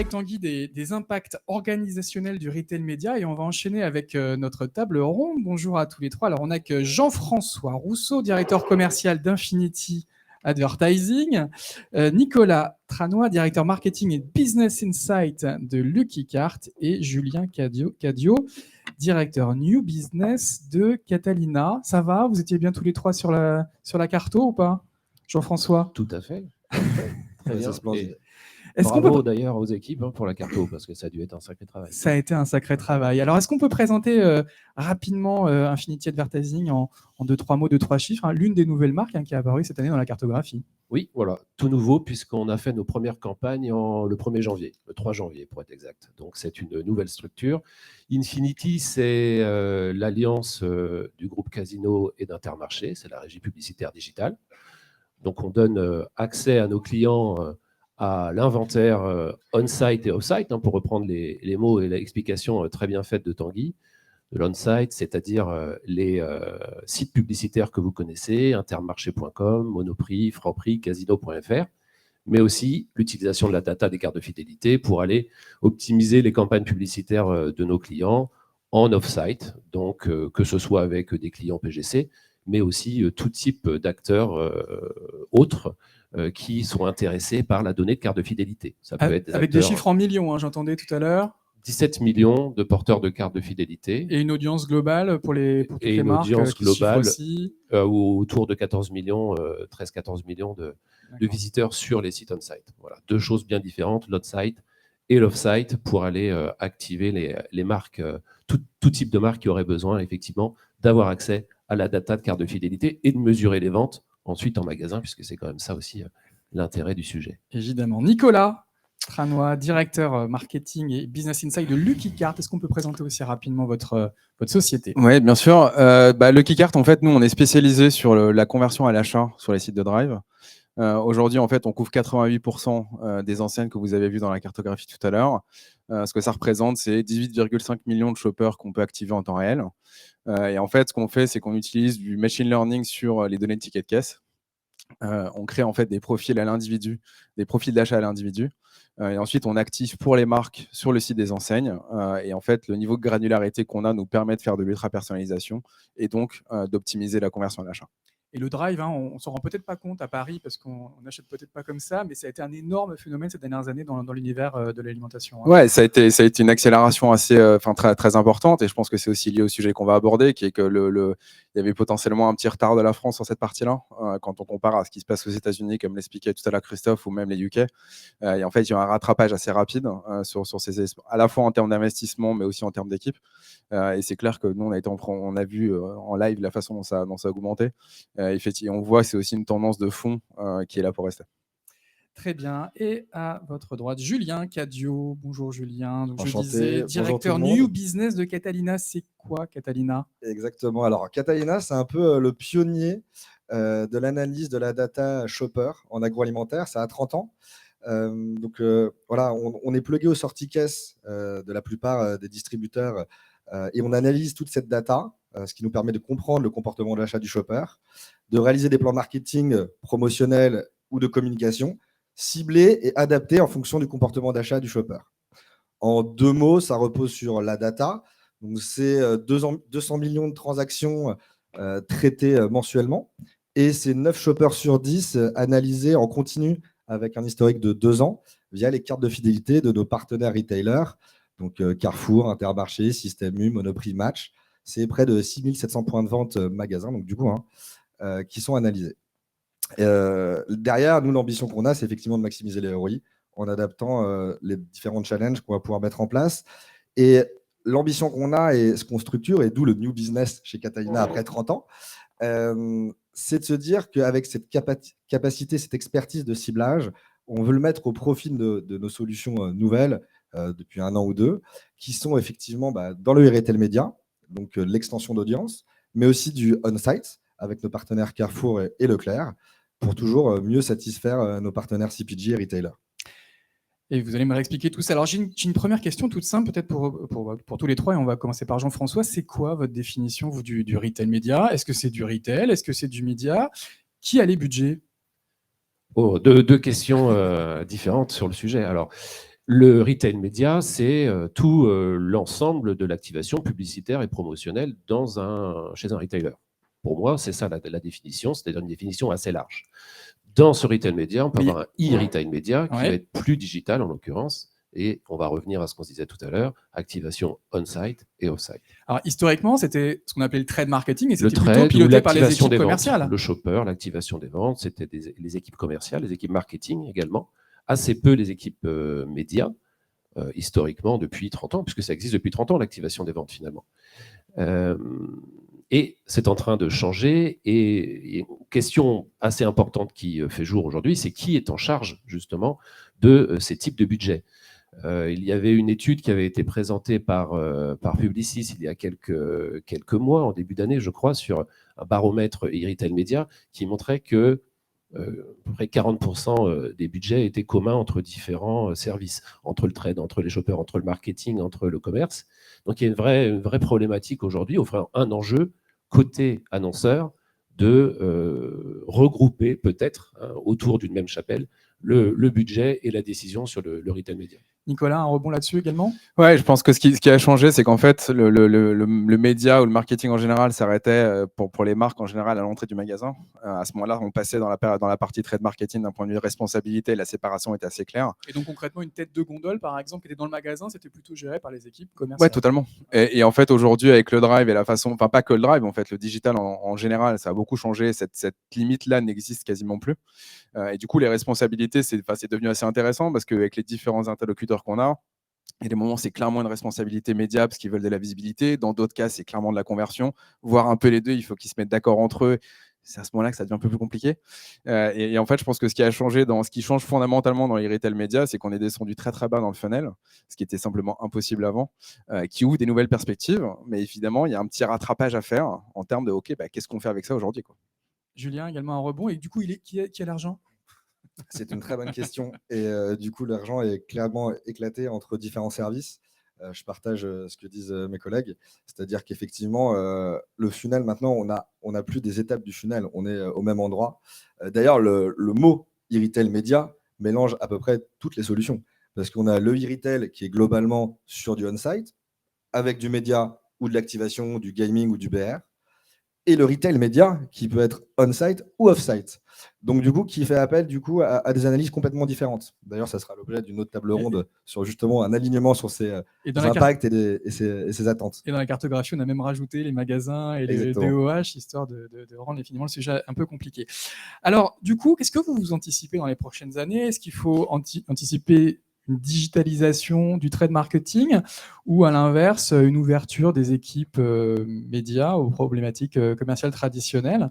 avec Tanguy des impacts organisationnels du retail média et on va enchaîner avec notre table ronde. Bonjour à tous les trois. Alors, on a que Jean-François Rousseau, directeur commercial d'Infinity Advertising, Nicolas Tranois, directeur marketing et business insight de Lucky Cart et Julien Cadio, directeur new business de Catalina. Ça va? Vous étiez bien tous les trois sur la carto ou pas, Jean-François? Tout à fait. Très bien. Bravo d'ailleurs aux équipes pour la carto, parce que ça a dû être un sacré travail. Ça a été un sacré travail. Alors, est-ce qu'on peut présenter rapidement Infinity Advertising en 2-3 mots, 2-3 chiffres, l'une des nouvelles marques qui est apparue cette année dans la cartographie? Oui, voilà, tout nouveau, puisqu'on a fait nos premières campagnes le 1er janvier, le 3 janvier pour être exact. Donc, c'est une nouvelle structure. Infinity, c'est l'alliance du groupe Casino et d'Intermarché, c'est la régie publicitaire digitale. Donc, on donne accès à nos clients à l'inventaire on-site et off-site, pour reprendre les mots et l'explication très bien faite de Tanguy. De l'on-site, c'est-à-dire les sites publicitaires que vous connaissez, intermarché.com, Monoprix, Franprix, Casino.fr, mais aussi l'utilisation de la data des cartes de fidélité pour aller optimiser les campagnes publicitaires de nos clients en off-site, donc que ce soit avec des clients PGC, mais aussi tout type d'acteurs autres qui sont intéressés par la donnée de carte de fidélité. Ça peut être avec des chiffres en millions, j'entendais tout à l'heure. 17 millions de porteurs de cartes de fidélité. Et une audience globale pour toutes les marques. Et une audience globale autour de 14 millions, 13-14 millions de visiteurs sur les sites on-site. Voilà, deux choses bien différentes, l'on-site et l'off-site, pour aller activer les marques, tout type de marques qui auraient besoin effectivement d'avoir accès à la data de carte de fidélité et de mesurer les ventes ensuite en magasin, puisque c'est quand même ça aussi l'intérêt du sujet. Évidemment. Nicolas Tranois, directeur marketing et business insight de Lucky Cart. Est-ce qu'on peut présenter aussi rapidement votre société? Oui, bien sûr. Lucky Cart, en fait, nous, on est spécialisé sur la conversion à l'achat sur les sites de Drive. Aujourd'hui, en fait, on couvre 88% des enseignes que vous avez vues dans la cartographie tout à l'heure. Ce que ça représente, c'est 18,5 millions de shoppers qu'on peut activer en temps réel. Et en fait, ce qu'on fait, c'est qu'on utilise du machine learning sur les données de tickets de caisse. On crée en fait des profils à l'individu, des profils d'achat à l'individu. Et ensuite, on active pour les marques sur le site des enseignes. Et en fait, le niveau de granularité qu'on a nous permet de faire de l'ultra-personnalisation et donc d'optimiser la conversion à l'achat. Et le drive, on ne s'en rend peut-être pas compte à Paris parce qu'on n'achète peut-être pas comme ça, mais ça a été un énorme phénomène ces dernières années dans l'univers de l'alimentation. Ouais, ça a été une accélération assez, très, très importante, et je pense que c'est aussi lié au sujet qu'on va aborder, qui est que il y avait potentiellement un petit retard de la France sur cette partie-là, quand on compare à ce qui se passe aux États-Unis, comme l'expliquait tout à l'heure Christophe, ou même les UK. Et en fait, il y a eu un rattrapage assez rapide sur ces à la fois en termes d'investissement, mais aussi en termes d'équipe. Et c'est clair que nous, on a vu en live la façon dont ça a augmenté. Effectivement, on voit que c'est aussi une tendance de fond qui est là pour rester. Très bien. Et à votre droite, Julien Cadio. Bonjour Julien. Donc, Enchanté. je disais, directeur New Business de Catalina. C'est quoi Catalina? Exactement. Alors Catalina, c'est un peu le pionnier de l'analyse de la data shopper en agroalimentaire. Ça a 30 ans. Voilà, on est plugué aux sorties caisse de la plupart des distributeurs et on analyse toute cette data, ce qui nous permet de comprendre le comportement de l'achat du shopper, de réaliser des plans marketing promotionnels ou de communication ciblés et adaptés en fonction du comportement d'achat du shopper. En 2 mots, ça repose sur la data. Donc, c'est 200 millions de transactions traitées mensuellement et c'est 9 shoppers sur 10 analysés en continu avec un historique de 2 ans via les cartes de fidélité de nos partenaires retailers, donc Carrefour, Intermarché, Système U, Monoprix, Match. C'est près de 6700 points de vente magasins, donc du coup, qui sont analysés. Derrière, nous, l'ambition qu'on a, c'est effectivement de maximiser les ROI en adaptant les différents challenges qu'on va pouvoir mettre en place. Et l'ambition qu'on a et ce qu'on structure, et d'où le new business chez Catalina après 30 ans, c'est de se dire qu'avec cette capacité, cette expertise de ciblage, on veut le mettre au profit de nos solutions nouvelles depuis 1 an ou 2, qui sont effectivement dans le retail média, donc l'extension d'audience, mais aussi du on-site avec nos partenaires Carrefour et Leclerc, pour toujours mieux satisfaire nos partenaires CPG et retailers. Et vous allez me réexpliquer tout ça. Alors, j'ai une première question toute simple, peut-être pour tous les trois, et on va commencer par Jean-François. C'est quoi votre définition, vous, du retail média? Est-ce que c'est du retail? Est-ce que c'est du média? Qui a les budgets? Deux questions différentes sur le sujet. Alors, Le retail média, c'est tout l'ensemble de l'activation publicitaire et promotionnelle chez un retailer. Pour moi, c'est ça la définition, c'est-à-dire une définition assez large. Dans ce retail média, on peut avoir un e-retail média qui va être plus digital en l'occurrence, et on va revenir à ce qu'on se disait tout à l'heure, activation on-site et off-site. Alors historiquement, c'était ce qu'on appelait le trade marketing et Le c'était plutôt trade ou piloté par les l'activation équipes des ventes, commerciales. le shopper, l'activation des ventes, c'était les équipes commerciales, les équipes marketing également, assez peu les équipes médias, historiquement depuis 30 ans, puisque ça existe depuis 30 ans l'activation des ventes finalement. Et c'est en train de changer. Et une question assez importante qui fait jour aujourd'hui, c'est qui est en charge justement de ces types de budgets. Il y avait une étude qui avait été présentée par Publicis il y a quelques mois, en début d'année, je crois, sur un baromètre e-retail média qui montrait que à peu près 40% des budgets étaient communs entre différents services, entre le trade, entre les shoppers, entre le marketing, entre le commerce. Donc il y a une vraie problématique aujourd'hui, un enjeu côté annonceur de regrouper peut-être autour d'une même chapelle le budget et la décision sur le retail média. Nicolas, un rebond là-dessus également? Ouais, je pense que ce qui a changé, c'est qu'en fait, le média ou le marketing en général s'arrêtait pour les marques en général à l'entrée du magasin. À ce moment-là, on passait dans la partie trade marketing d'un point de vue de responsabilité. La séparation était assez claire. Et donc concrètement, une tête de gondole, par exemple, qui était dans le magasin, c'était plutôt géré par les équipes commerciales. Ouais, totalement. Et en fait, aujourd'hui, avec le drive et la façon, enfin pas que le drive, en fait, le digital en général, ça a beaucoup changé. Cette limite-là n'existe quasiment plus. Et du coup, les responsabilités, c'est devenu assez intéressant parce qu'avec les différents interlocuteurs qu'on a, il y a des moments, c'est clairement une responsabilité média parce qu'ils veulent de la visibilité. Dans d'autres cas, c'est clairement de la conversion. Voire un peu les deux, il faut qu'ils se mettent d'accord entre eux. C'est à ce moment-là que ça devient un peu plus compliqué. Et en fait, je pense que ce qui a changé, ce qui change fondamentalement dans les retail médias, c'est qu'on est descendu très très bas dans le funnel, ce qui était simplement impossible avant, qui ouvre des nouvelles perspectives. Mais évidemment, il y a un petit rattrapage à faire en termes de OK, qu'est-ce qu'on fait avec ça aujourd'hui, quoi. Julien, également un rebond. Et du coup, qui a l'argent? C'est une très bonne question. Et du coup, l'argent est clairement éclaté entre différents services. Je partage ce que disent mes collègues. C'est-à-dire qu'effectivement, le funnel, maintenant, on a plus des étapes du funnel. On est au même endroit. D'ailleurs, le mot e-retail média mélange à peu près toutes les solutions. Parce qu'on a le e-retail qui est globalement sur du on-site, avec du média ou de l'activation, du gaming ou du BR. Et le retail média qui peut être on-site ou off-site. Donc, du coup, qui fait appel à des analyses complètement différentes. D'ailleurs, ça sera l'objet d'une autre table ronde sur justement un alignement sur ses impacts et ses attentes. Et dans la cartographie, on a même rajouté les magasins et les DOH, histoire de rendre finalement le sujet un peu compliqué. Alors, du coup, qu'est-ce que vous anticipez dans les prochaines années? Est-ce qu'il faut anticiper une digitalisation du trade marketing ou à l'inverse, une ouverture des équipes médias aux problématiques commerciales traditionnelles?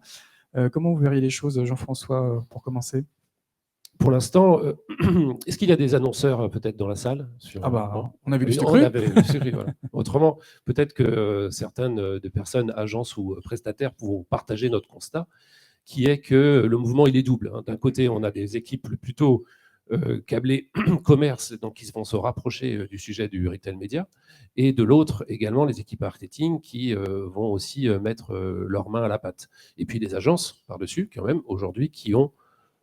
Comment vous verriez les choses, Jean-François, pour commencer? Pour l'instant, est-ce qu'il y a des annonceurs peut-être dans la salle on a vu le voilà. Autrement, peut-être que certaines des personnes, agences ou prestataires pourront partager notre constat, qui est que le mouvement il est double. D'un côté, on a des équipes plutôt câblées commerce, donc qui vont se rapprocher du sujet du retail média, et de l'autre également les équipes marketing qui vont aussi mettre leurs mains à la pâte. Et puis les agences par-dessus, quand même, aujourd'hui, qui ont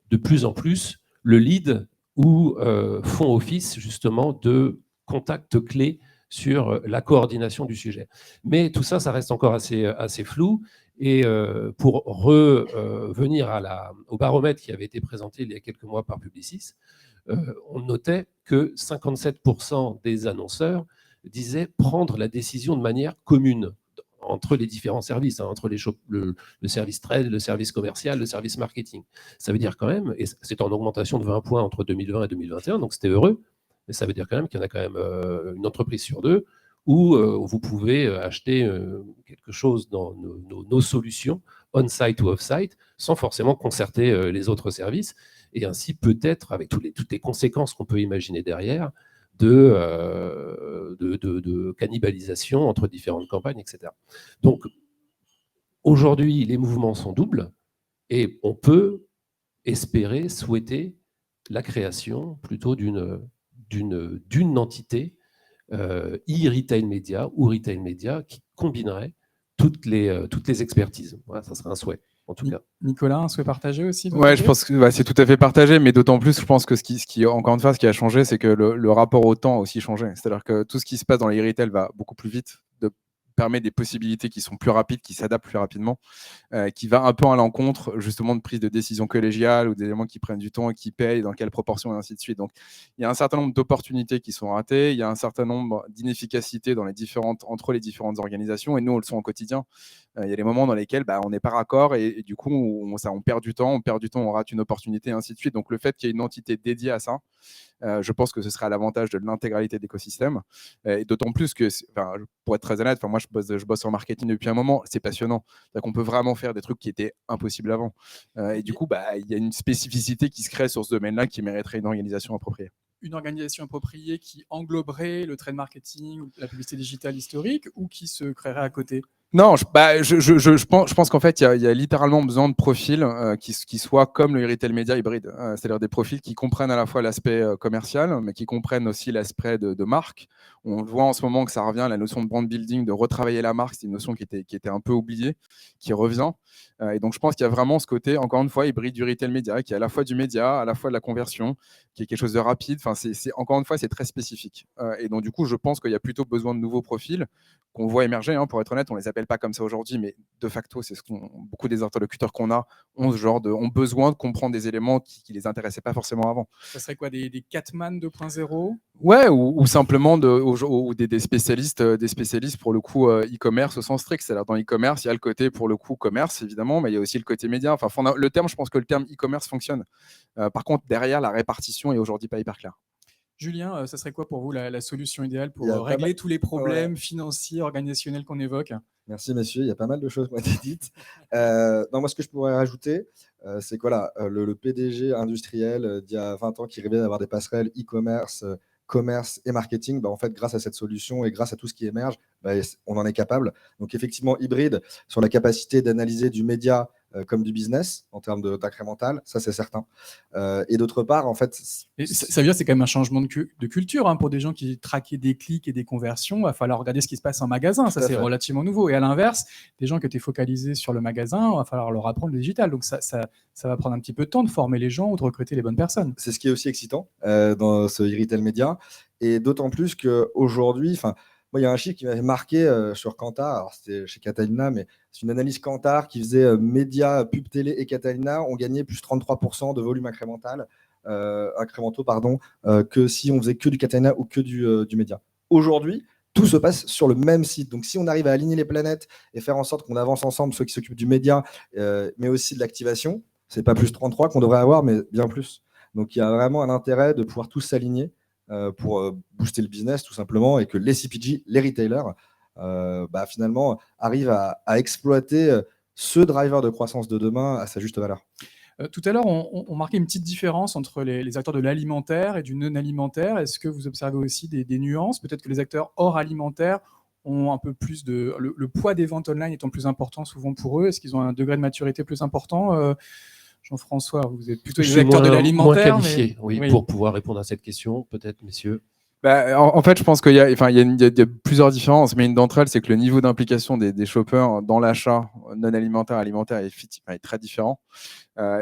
de plus en plus le lead ou font office justement de contact clé sur la coordination du sujet. Mais tout ça, ça reste encore assez flou. Et pour revenir au baromètre qui avait été présenté il y a quelques mois par Publicis, on notait que 57% des annonceurs disaient prendre la décision de manière commune entre les différents services, entre le service trade, le service commercial, le service marketing. Ça veut dire quand même, et c'est en augmentation de 20 points entre 2020 et 2021, donc c'était heureux, mais ça veut dire quand même qu'il y en a quand même une entreprise sur deux où vous pouvez acheter quelque chose dans nos solutions, on-site ou off-site, sans forcément concerter les autres services, et ainsi peut-être, avec toutes les conséquences qu'on peut imaginer derrière, de cannibalisation entre différentes campagnes, etc. Donc, aujourd'hui, les mouvements sont doubles et on peut espérer, souhaiter la création plutôt d'une entité e-retail média ou retail média qui combinerait toutes les expertises. Voilà, ça serait un souhait, en tout cas. Nicolas, un souhait partagé aussi de votre Ouais, côté ? je pense que c'est tout à fait partagé, mais d'autant plus, je pense que encore une fois, ce qui a changé, c'est que le rapport au temps a aussi changé. C'est-à-dire que tout ce qui se passe dans les retail va beaucoup plus vite, permet des possibilités qui sont plus rapides, qui s'adaptent plus rapidement, qui va un peu à l'encontre justement de prise de décision collégiale ou d'éléments qui prennent du temps et qui payent, dans quelle proportion et ainsi de suite. Donc, il y a un certain nombre d'opportunités qui sont ratées, il y a un certain nombre d'inefficacités entre les différentes organisations, et nous, on le sent au quotidien. Il y a des moments dans lesquels on n'est pas raccord et du coup, on perd du temps, on rate une opportunité, et ainsi de suite. Donc, le fait qu'il y ait une entité dédiée à ça, je pense que ce serait à l'avantage de l'intégralité de l'écosystème. Et d'autant plus que, pour être très honnête, moi je bosse en marketing depuis un moment, c'est passionnant. On peut vraiment faire des trucs qui étaient impossibles avant. Et du coup, il y a une spécificité qui se crée sur ce domaine-là qui mériterait une organisation appropriée. Une organisation appropriée qui engloberait le trade marketing, la publicité digitale historique, ou qui se créerait à côté ? Non, je pense qu'en fait, il y a littéralement besoin de profils qui soient comme le retail média hybride. C'est-à-dire des profils qui comprennent à la fois l'aspect commercial, mais qui comprennent aussi l'aspect de marque. On voit en ce moment que ça revient, la notion de brand building, de retravailler la marque, c'est une notion qui était un peu oubliée, qui revient. Et donc, je pense qu'il y a vraiment ce côté, encore une fois, hybride du retail média, qui est à la fois du média, à la fois de la conversion, qui est quelque chose de rapide. Enfin, encore une fois, c'est très spécifique. Et donc, du coup, je pense qu'il y a plutôt besoin de nouveaux profils qu'on voit émerger. Pour être honnête, on les appelle pas comme ça aujourd'hui, mais de facto, c'est beaucoup des interlocuteurs qu'on a ont besoin de comprendre des éléments qui les intéressaient pas forcément avant. Ça serait quoi, des Catman 2.0 ? Ouais, ou simplement des spécialistes pour le coup e-commerce au sens strict. C'est-à-dire dans e-commerce, il y a le côté pour le coup commerce évidemment, mais il y a aussi le côté média. Enfin, je pense que le terme e-commerce fonctionne. Par contre, derrière, la répartition est aujourd'hui pas hyper claire. Julien, ça serait quoi pour vous la solution idéale pour Il y a régler tous les problèmes financiers, organisationnels qu'on évoque ? Merci, messieurs. Il y a pas mal de choses qui ont été dites. Moi, ce que je pourrais rajouter, c'est que le PDG industriel d'il y a 20 ans qui rêvait d'avoir des passerelles e-commerce, commerce et marketing, en fait, grâce à cette solution et grâce à tout ce qui émerge, on en est capable. Donc, effectivement, hybride sur la capacité d'analyser du média comme du business en termes d'incrémental, ça, c'est certain. Et d'autre part, en fait… Et ça veut dire que c'est quand même un changement de culture pour des gens qui traquaient des clics et des conversions. Il va falloir regarder ce qui se passe en magasin. Ça, c'est relativement nouveau. Et à l'inverse, des gens qui étaient focalisés sur le magasin, il va falloir leur apprendre le digital. Donc, ça va prendre un petit peu de temps de former les gens ou de recruter les bonnes personnes. C'est ce qui est aussi excitant dans ce e-retail média. Et d'autant plus qu'aujourd'hui, moi, il y a un chiffre qui m'avait marqué sur Kantar. Alors, c'était chez Catalina, mais c'est une analyse Kantar qui faisait médias, pub télé et Catalina ont gagné plus 33% de volume incrémentaux, que si on faisait que du Catalina ou que du média. Aujourd'hui, tout se passe sur le même site. Donc, si on arrive à aligner les planètes et faire en sorte qu'on avance ensemble, ceux qui s'occupent du média, mais aussi de l'activation, c'est pas plus 33 qu'on devrait avoir, mais bien plus. Donc, il y a vraiment un intérêt de pouvoir tous s'aligner pour booster le business, tout simplement, et que les CPG, les retailers, finalement, arrivent à exploiter ce driver de croissance de demain à sa juste valeur. Tout à l'heure, on marquait une petite différence entre les acteurs de l'alimentaire et du non-alimentaire. Est-ce que vous observez aussi des nuances ? Peut-être que les acteurs hors alimentaire ont un peu plus le poids des ventes online étant plus important souvent pour eux. Est-ce qu'ils ont un degré de maturité plus important ? Jean-François, vous êtes plutôt les acteurs de l'alimentaire. Moins qualifié, oui, pour pouvoir répondre à cette question, peut-être, messieurs. En fait, je pense qu'il y a plusieurs différences, mais une d'entre elles, c'est que le niveau d'implication des shoppers dans l'achat non alimentaire, alimentaire est très différent.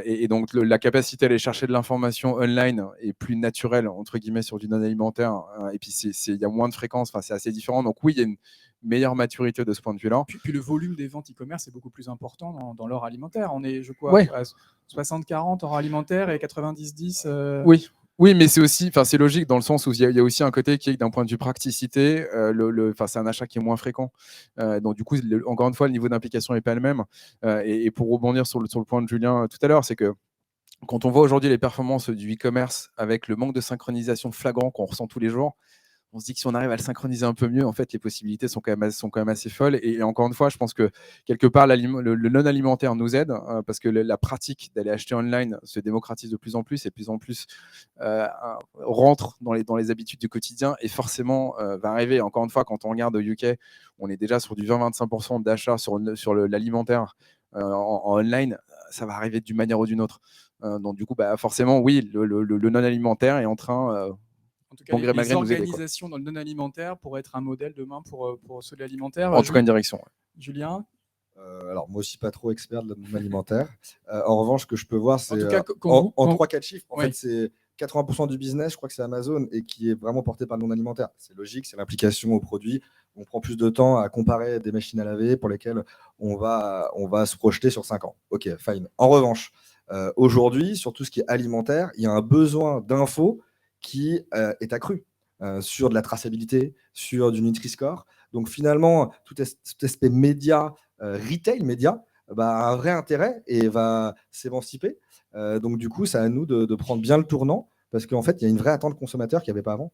Et donc, la capacité à aller chercher de l'information online est plus naturelle, entre guillemets, sur du non alimentaire. Et puis, il y a moins de fréquences, c'est assez différent. Donc, oui, il y a une meilleure maturité de ce point de vue-là. Puis le volume des ventes e-commerce est beaucoup plus important dans l'or alimentaire. On est, je crois, à 60-40 hors alimentaire et 90-10. Oui, mais c'est logique dans le sens où il y a aussi un côté qui est d'un point de vue praticité, c'est un achat qui est moins fréquent. Donc du coup, encore une fois, le niveau d'implication n'est pas le même. Et pour rebondir sur le point de Julien tout à l'heure, c'est que quand on voit aujourd'hui les performances du e-commerce avec le manque de synchronisation flagrant qu'on ressent tous les jours, on se dit que si on arrive à le synchroniser un peu mieux, en fait, les possibilités sont quand même assez folles. Et encore une fois, je pense que quelque part, le non-alimentaire nous aide parce que la pratique d'aller acheter online se démocratise de plus en plus et de plus en plus rentre dans les habitudes du quotidien et forcément va arriver. Encore une fois, quand on regarde au UK, on est déjà sur du 20-25% d'achat sur l'alimentaire en online. Ça va arriver d'une manière ou d'une autre. Donc du coup, forcément, oui, le non-alimentaire est en train… En tout cas, les organisations dans le non-alimentaire pourraient être un modèle demain pour ceux de l'alimentaire. En tout cas, une direction. Ouais. Julien? Alors, moi aussi, pas trop expert de l'alimentaire. En revanche, ce que je peux voir, c'est En tout cas, en 3-4 chiffres. En Oui. fait, c'est 80% du business, je crois que c'est Amazon, et qui est vraiment porté par le non-alimentaire. C'est logique, c'est l'implication au produit. On prend plus de temps à comparer des machines à laver pour lesquelles on va se projeter sur 5 ans. OK, fine. En revanche, aujourd'hui, sur tout ce qui est alimentaire, il y a un besoin d'infos qui est accru sur de la traçabilité, sur du Nutri-Score. Donc finalement, tout aspect média, retail média, a un vrai intérêt et va s'émanciper. Donc du coup, c'est à nous de prendre bien le tournant parce qu'en fait, il y a une vraie attente consommateur qu'il n'y avait pas avant,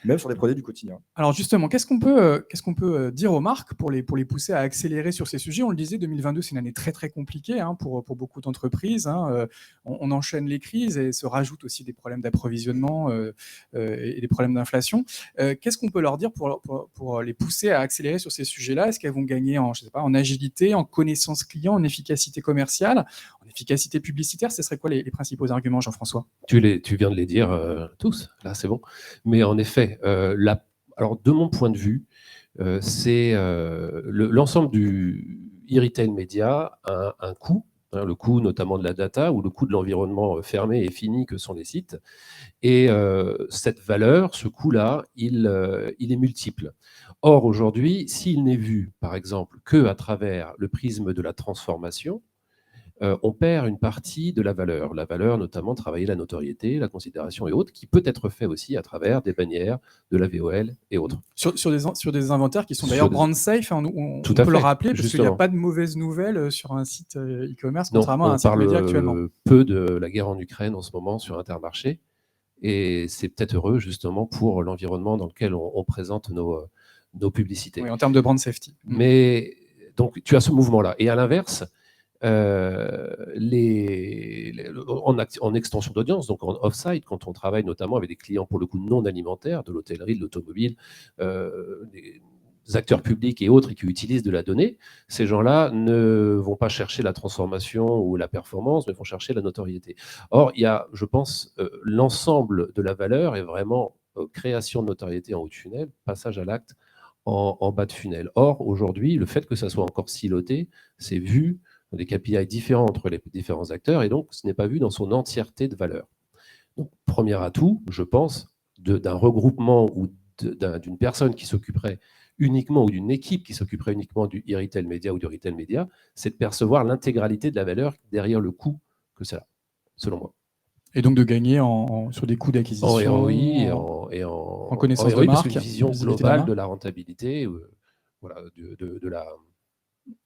même sur les produits du quotidien. Alors justement, qu'est-ce qu'on peut dire aux marques pour les pousser à accélérer sur ces sujets? On le disait, 2022, c'est une année très très compliquée pour beaucoup d'entreprises. On enchaîne les crises et se rajoutent aussi des problèmes d'approvisionnement et des problèmes d'inflation. Qu'est-ce qu'on peut leur dire pour les pousser à accélérer sur ces sujets-là? Est-ce qu'elles vont gagner en agilité, en connaissance client, en efficacité commerciale, en efficacité publicitaire? Ce seraient quoi les principaux arguments, Jean-François? Tu viens de les dire tous, là c'est bon. Mais en effet, alors de mon point de vue, c'est l'ensemble du e-retail média a un coût, le coût notamment de la data ou le coût de l'environnement fermé et fini que sont les sites. Et cette valeur, ce coût-là, il est multiple. Or, aujourd'hui, s'il n'est vu, par exemple, qu'à travers le prisme de la transformation, on perd une partie de la valeur. La valeur, notamment, travailler la notoriété, la considération et autres, qui peut être fait aussi à travers des bannières, de la VOL et autres. Sur des inventaires qui sont Sur d'ailleurs des- brand safe, on Tout à peut le fait, rappeler, parce qu'il n'y a justement. pas de mauvaises nouvelles sur un site e-commerce, Non, contrairement à on un site parle média actuellement. peu de la guerre en Ukraine en ce moment sur Intermarché, et c'est peut-être heureux justement pour l'environnement dans lequel on présente nos publicités. Oui, en termes de brand safety. Mais donc tu as ce mouvement-là. Et à l'inverse, en extension d'audience, donc en off-site, quand on travaille notamment avec des clients pour le coup non alimentaires, de l'hôtellerie, de l'automobile, des acteurs publics et autres et qui utilisent de la donnée, ces gens-là ne vont pas chercher la transformation ou la performance, mais vont chercher la notoriété. Or, il y a, je pense, l'ensemble de la valeur est vraiment création de notoriété en haut de funnel, passage à l'acte en bas de funnel. Or, aujourd'hui, le fait que ça soit encore siloté, c'est vu dans des KPI différents entre les différents acteurs, et donc ce n'est pas vu dans son entièreté de valeur. Donc, premier atout, je pense, d'un regroupement ou d'une personne qui s'occuperait uniquement, ou d'une équipe qui s'occuperait uniquement du e-retail média ou du retail média, c'est de percevoir l'intégralité de la valeur derrière le coût que ça a, selon moi. Et donc de gagner sur des coûts d'acquisition. En ROI et en connaissance de parce marque, qu'une vision visibilité globale marque. de la rentabilité, voilà, de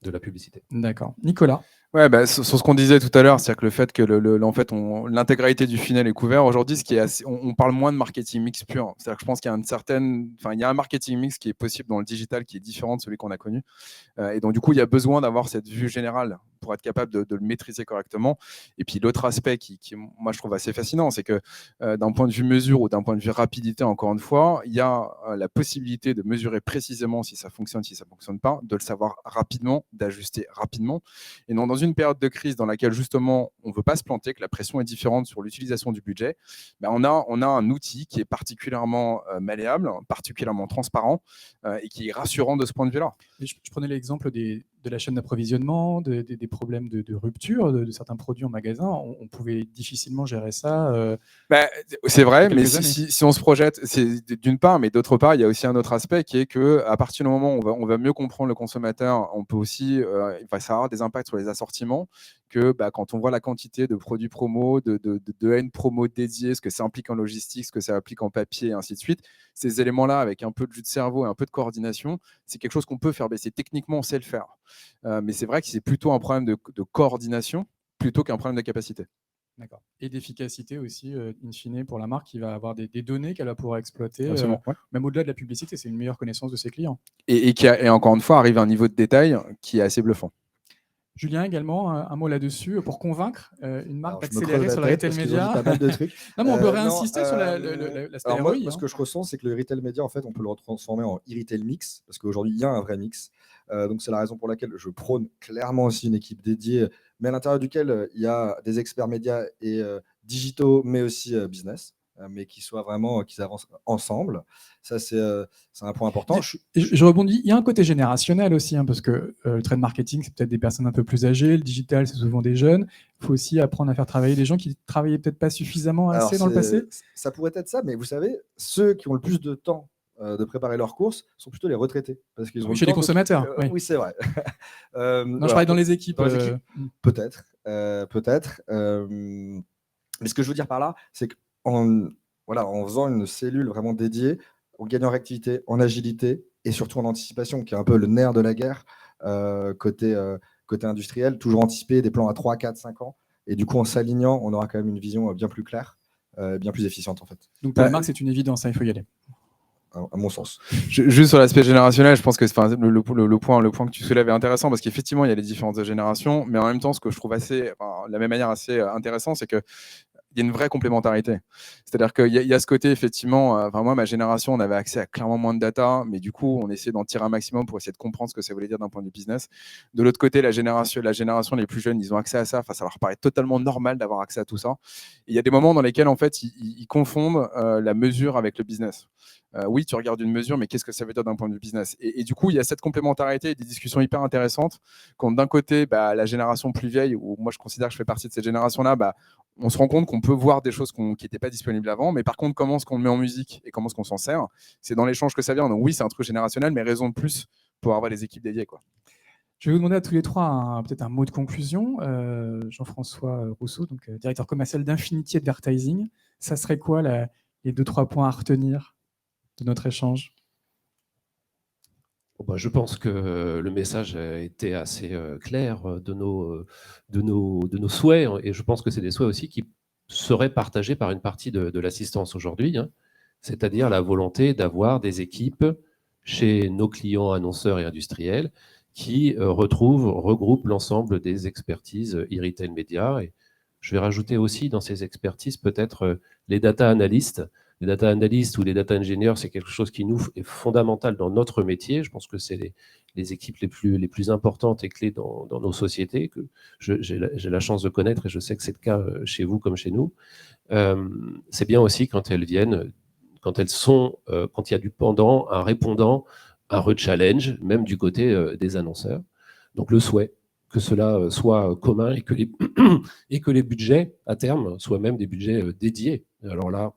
la publicité. D'accord. Nicolas? Ouais, sur ce qu'on disait tout à l'heure, c'est-à-dire que le fait que l'intégralité du funnel est couvert aujourd'hui, on parle moins de marketing mix pur. C'est-à-dire que je pense qu'il y a il y a un marketing mix qui est possible dans le digital qui est différent de celui qu'on a connu. Et donc, du coup, il y a besoin d'avoir cette vue générale pour être capable de le maîtriser correctement. Et puis, l'autre aspect qui, moi, je trouve assez fascinant, c'est que d'un point de vue mesure ou d'un point de vue rapidité, encore une fois, il y a la possibilité de mesurer précisément si ça fonctionne, si ça ne fonctionne pas, de le savoir rapidement, d'ajuster rapidement. Et non, dans une période de crise dans laquelle, justement, on ne veut pas se planter, que la pression est différente sur l'utilisation du budget, on a un outil qui est particulièrement malléable, particulièrement transparent et qui est rassurant de ce point de vue-là. Je prenais l'exemple de la chaîne d'approvisionnement, des problèmes de rupture de certains produits en magasin. On pouvait difficilement gérer ça. C'est vrai, mais quelques années. si on se projette, c'est d'une part, mais d'autre part, il y a aussi un autre aspect qui est qu'à partir du moment où on va mieux comprendre le consommateur, on peut aussi, il va avoir des impacts sur les assortiments, que quand on voit la quantité de produits promo, de haine promo dédiés, ce que ça implique en logistique, ce que ça implique en papier, et ainsi de suite, ces éléments-là, avec un peu de jus de cerveau et un peu de coordination, c'est quelque chose qu'on peut faire baisser. Techniquement, on sait le faire. Mais c'est vrai que c'est plutôt un problème de coordination plutôt qu'un problème de capacité. D'accord. Et d'efficacité aussi, in fine, pour la marque qui va avoir des données qu'elle va pouvoir exploiter, Ouais. même au-delà de la publicité, c'est une meilleure connaissance de ses clients. Et encore une fois, arrive à un niveau de détail qui est assez bluffant. Julien, également, un mot là-dessus pour convaincre une marque d'accélérer sur le tête retail parce qu'ils ont dit média. pas mal de trucs. Non, mais on peut réinsister sur l'aspect Alors ROI. moi, ce que je ressens, c'est que le retail média, en fait, on peut le transformer en e-retail mix, parce qu'aujourd'hui, il y a un vrai mix. Donc, c'est la raison pour laquelle je prône clairement aussi une équipe dédiée, mais à l'intérieur duquel il y a des experts médias et digitaux, mais aussi business. mais qu'ils avancent ensemble. Ça, c'est un point important. Je rebondis, il y a un côté générationnel aussi, parce que le trade marketing, c'est peut-être des personnes un peu plus âgées, le digital, c'est souvent des jeunes. Il faut aussi apprendre à faire travailler des gens qui travaillaient peut-être pas suffisamment assez dans le passé. Ça pourrait être ça, mais vous savez, ceux qui ont le plus de temps de préparer leurs courses sont plutôt les retraités. Parce qu'ils ont chez les consommateurs. Oui, c'est vrai. Non, je parlais dans les équipes. Peut-être. Mais ce que je veux dire par là, c'est qu'en faisant une cellule vraiment dédiée, on gagne en réactivité, en agilité et surtout en anticipation, qui est un peu le nerf de la guerre côté industriel, toujours anticiper des plans à 3, 4, 5 ans. Et du coup, en s'alignant, on aura quand même une vision bien plus claire, bien plus efficiente en fait. Donc pour la marque, c'est une évidence, il faut y aller. À mon sens. Juste sur l'aspect générationnel, je pense que le point que tu soulèves est intéressant parce qu'effectivement, il y a les différentes générations, mais en même temps, ce que je trouve de la même manière assez intéressant, c'est que il y a une vraie complémentarité. C'est-à-dire qu'il y a ce côté, effectivement, moi, ma génération, on avait accès à clairement moins de data, mais du coup, on essayait d'en tirer un maximum pour essayer de comprendre ce que ça voulait dire d'un point de vue business. De l'autre côté, la génération les plus jeunes, ils ont accès à ça. Enfin, ça leur paraît totalement normal d'avoir accès à tout ça. Et il y a des moments dans lesquels, en fait, ils confondent la mesure avec le business. Oui, tu regardes une mesure, mais qu'est-ce que ça veut dire d'un point de vue business ? Et du coup, il y a cette complémentarité et des discussions hyper intéressantes quand d'un côté, la génération plus vieille, où moi je considère que je fais partie de cette génération-là, on se rend compte qu'on peut voir des choses qui n'étaient pas disponibles avant, mais par contre, comment est-ce qu'on le met en musique et comment est-ce qu'on s'en sert ? C'est dans l'échange que ça vient. Donc oui, c'est un truc générationnel, mais raison de plus pour avoir les équipes dédiées, quoi. Je vais vous demander à tous les trois peut-être un mot de conclusion. Jean-François Rousseau, donc, directeur commercial d'Infinity Advertising. Ça serait quoi les 2-3 points à retenir de notre échange ? Je pense que le message a été assez clair de nos souhaits, et je pense que c'est des souhaits aussi qui seraient partagés par une partie de l'assistance aujourd'hui, c'est-à-dire la volonté d'avoir des équipes chez nos clients annonceurs et industriels qui regroupent l'ensemble des expertises e-retail média. Et je vais rajouter aussi dans ces expertises peut-être les data analystes. Les data analystes ou les data engineers, c'est quelque chose qui nous est fondamental dans notre métier. Je pense que c'est les équipes les plus importantes et clés dans nos sociétés, que j'ai la chance de connaître, et je sais que c'est le cas chez vous comme chez nous. C'est bien aussi quand elles viennent, quand il y a du pendant, un répondant, un re-challenge, même du côté des annonceurs. Donc le souhait que cela soit commun et que les budgets, à terme, soient même des budgets dédiés. Alors là,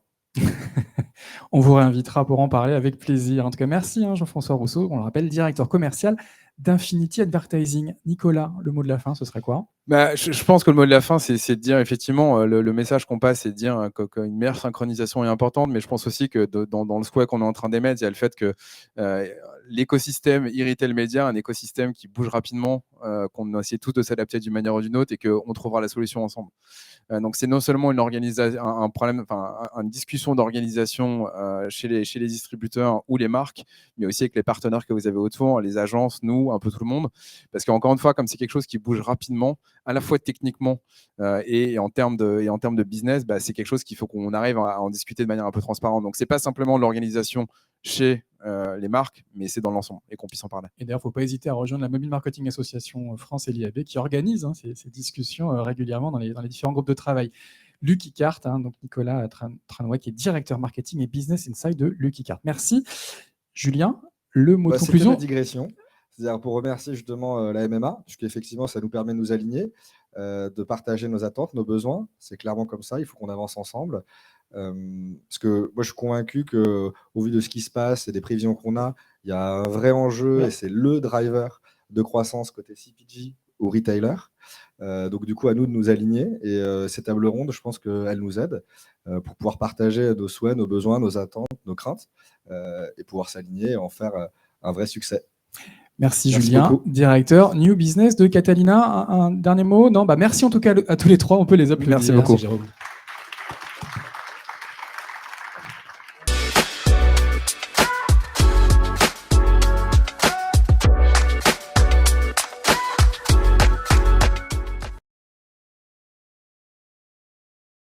on vous réinvitera pour en parler avec plaisir. En tout cas, merci Jean-François Rousseau, on le rappelle, directeur commercial d'Infinity Advertising. Nicolas, le mot de la fin, ce serait quoi ? Je pense que le mot de la fin, c'est de dire effectivement, le message qu'on passe, c'est de dire qu'une meilleure synchronisation est importante, mais je pense aussi que dans le souhait qu'on est en train d'émettre, il y a le fait que l'écosystème e-retail média, un écosystème qui bouge rapidement, qu'on essaie tous de s'adapter d'une manière ou d'une autre et qu'on trouvera la solution ensemble. Donc c'est non seulement une discussion d'organisation chez les distributeurs ou les marques, mais aussi avec les partenaires que vous avez autour, les agences, nous, un peu tout le monde. Parce qu'encore une fois, comme c'est quelque chose qui bouge rapidement, à la fois techniquement et en termes de business, c'est quelque chose qu'il faut qu'on arrive à en discuter de manière un peu transparente. Donc c'est pas simplement l'organisation chez les marques, mais c'est dans l'ensemble et qu'on puisse en parler. Et d'ailleurs, il ne faut pas hésiter à rejoindre la Mobile Marketing Association France et l'IAB qui organise ces discussions régulièrement dans les différents groupes de travail. Lucky Cart, donc Nicolas Tranois, qui est directeur marketing et business inside de Lucky Cart. Merci. Julien, le mot de conclusion. C'était la digression. C'est-à-dire pour remercier justement la MMA, puisqu'effectivement, ça nous permet de nous aligner, de partager nos attentes, nos besoins. C'est clairement comme ça, il faut qu'on avance ensemble. Parce que moi, je suis convaincu qu'au vu de ce qui se passe et des prévisions qu'on a, il y a un vrai enjeu et c'est le driver de croissance côté CPG ou retailer. Donc, du coup, à nous de nous aligner. Et ces tables rondes, je pense qu'elles nous aident pour pouvoir partager nos souhaits, nos besoins, nos attentes, nos craintes et pouvoir s'aligner et en faire un vrai succès. Merci Julien, beaucoup. Directeur New Business de Catalina. Un dernier mot ? Non, merci en tout cas à tous les trois, on peut les applaudir. Merci beaucoup. Merci, Jérôme.